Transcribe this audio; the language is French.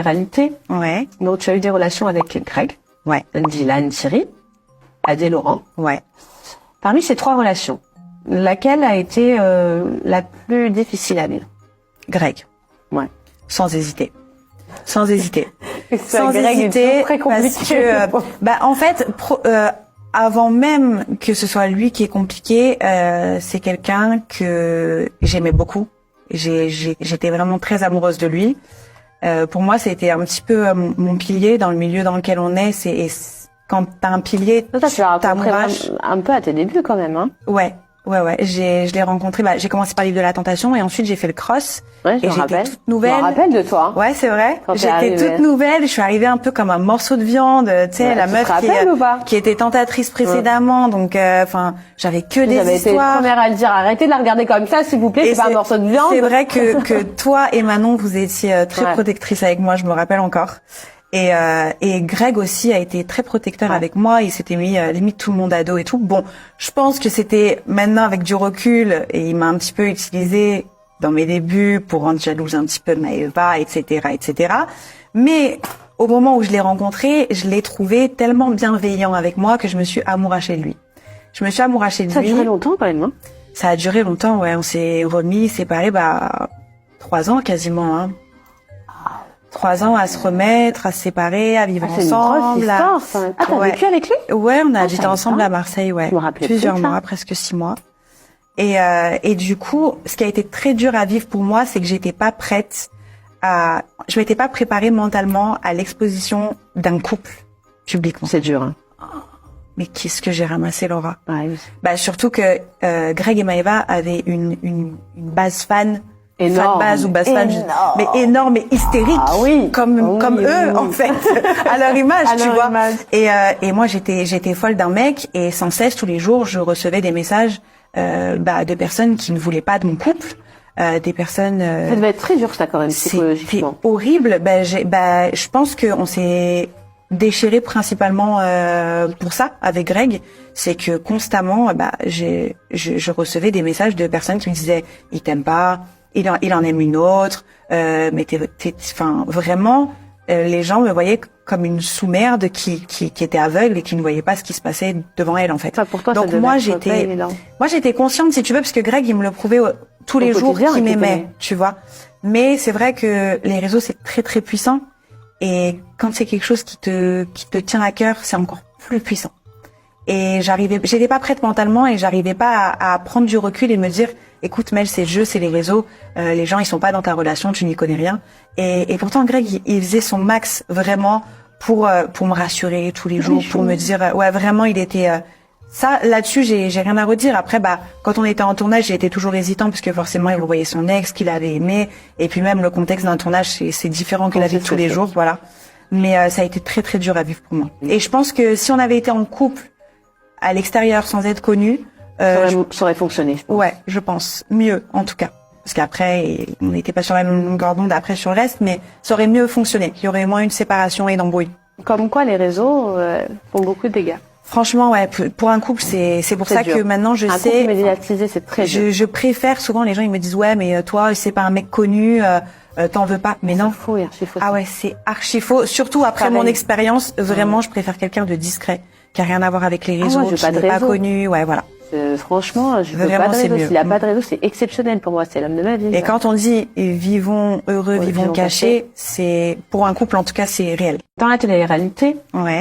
réalité. Ouais. Donc, tu as eu des relations avec Greg. Ouais. Dylan, Thierry, Adèle, Laurent. Ouais. Parmi ces 3 relations, laquelle a été la plus difficile à vivre? Greg. Ouais. Sans hésiter. Sans hésiter. Sans Greg hésiter. est très compliqué. Parce que, en fait, avant même que ce soit lui qui est compliqué, c'est quelqu'un que j'aimais beaucoup. J'étais vraiment très amoureuse de lui. Pour moi, c'était un petit peu mon pilier dans le milieu dans lequel on est. Quand t'as un pilier, tu l'as rencontré un peu à tes débuts quand même, hein? Ouais. Je l'ai rencontré. J'ai commencé par Livre de la Tentation et ensuite j'ai fait le cross. Ouais, et j'étais toute nouvelle. Je me rappelle de toi. Ouais, c'est vrai. J'étais toute nouvelle. Je suis arrivée un peu comme un morceau de viande. Tu sais, la meuf qui était tentatrice précédemment. Donc, j'avais que des histoires. J'avais été la première à le dire. Arrêtez de la regarder comme ça, s'il vous plaît. C'est pas un morceau de viande. C'est vrai que toi et Manon, vous étiez très protectrices avec moi. Je me rappelle encore. Et Greg aussi a été très protecteur avec moi. Il s'était mis limite tout le monde à dos et tout. Bon, je pense que c'était maintenant avec du recul et il m'a un petit peu utilisé dans mes débuts pour rendre jalouse un petit peu Maëva, etc., etc. Mais au moment où je l'ai rencontré, je l'ai trouvé tellement bienveillant avec moi que je me suis amourachée de lui. Ça a duré longtemps quand même, hein? Ça a duré longtemps, ouais. On s'est remis, séparés, 3 ans quasiment, hein. 3 ans à se remettre, à se séparer, à vivre ensemble. C'est une grosse histoire, ça. Ah, t'as vécu avec lui? Ouais, on a habité ensemble à Marseille, ouais. Je me rappelais plusieurs mois, presque 6 mois. Et du coup, ce qui a été très dur à vivre pour moi, c'est que je m'étais pas préparée mentalement à l'exposition d'un couple publiquement. C'est dur, hein. Mais qu'est-ce que j'ai ramassé, Laura? Ouais, oui. Surtout que Greg et Maëva avaient une base fan. Énorme. Fan base ou base fan, mais énorme et hystérique, comme eux en fait, à leur image, tu vois. Et moi j'étais folle d'un mec et sans cesse tous les jours je recevais des messages de personnes qui ne voulaient pas de mon couple, des personnes. Ça devait être très dur ça quand même psychologiquement. C'était horrible. Je pense que on s'est déchiré principalement pour ça avec Greg, c'est que constamment je recevais des messages de personnes qui me disaient il t'aime pas. Il en aime une autre, mais vraiment, les gens me voyaient comme une sous-merde qui était aveugle et qui ne voyait pas ce qui se passait devant elle, en fait. Pour toi, donc moi j'étais consciente, si tu veux, parce que Greg, il me le prouvait tous les jours qu'il m'aimait, tu vois. Mais c'est vrai que les réseaux, c'est très, très puissant. Et quand c'est quelque chose qui te tient à cœur, c'est encore plus puissant. Et j'étais pas prête mentalement et j'arrivais pas à prendre du recul et me dire, écoute Mel, c'est le jeu, c'est les réseaux, les gens ils sont pas dans ta relation, tu n'y connais rien. Et pourtant Greg il faisait son max vraiment pour me rassurer tous les jours, pour me dire ouais vraiment il était ça là-dessus j'ai rien à redire. Après quand on était en tournage, j'ai été toujours hésitant parce que forcément il revoyait son ex qu'il avait aimé et puis même le contexte d'un tournage c'est différent que la vie de tous les jours, voilà. Mais ça a été très très dur à vivre pour moi. Et je pense que si on avait été en couple à l'extérieur sans être connu, ça aurait fonctionné. Ouais, je pense. Mieux, en tout cas. Parce qu'après, on n'était pas sur la même longueur d'onde après sur le reste, mais ça aurait mieux fonctionné. Il y aurait moins une séparation et d'embrouille. Comme quoi, les réseaux font beaucoup de dégâts. Franchement, ouais, pour un couple, c'est pour ça que maintenant je sais. Un couple médiatisé, c'est très dur. Je préfère, souvent les gens ils me disent ouais, mais toi, c'est pas un mec connu, t'en veux pas. Mais non. C'est faux et archi faux. Ah ouais, c'est archi faux. Surtout après mon expérience, vraiment, je préfère quelqu'un de discret, qui a rien à voir avec les réseaux, qui n'est pas connu. Ouais, voilà. Franchement, je veux pas de réseau. S'il a pas de réseau, c'est exceptionnel pour moi. C'est l'homme de ma vie. Et quand on dit vivons heureux, vivons cachés, c'est pour un couple en tout cas, c'est réel. Dans la télé-réalité, ouais.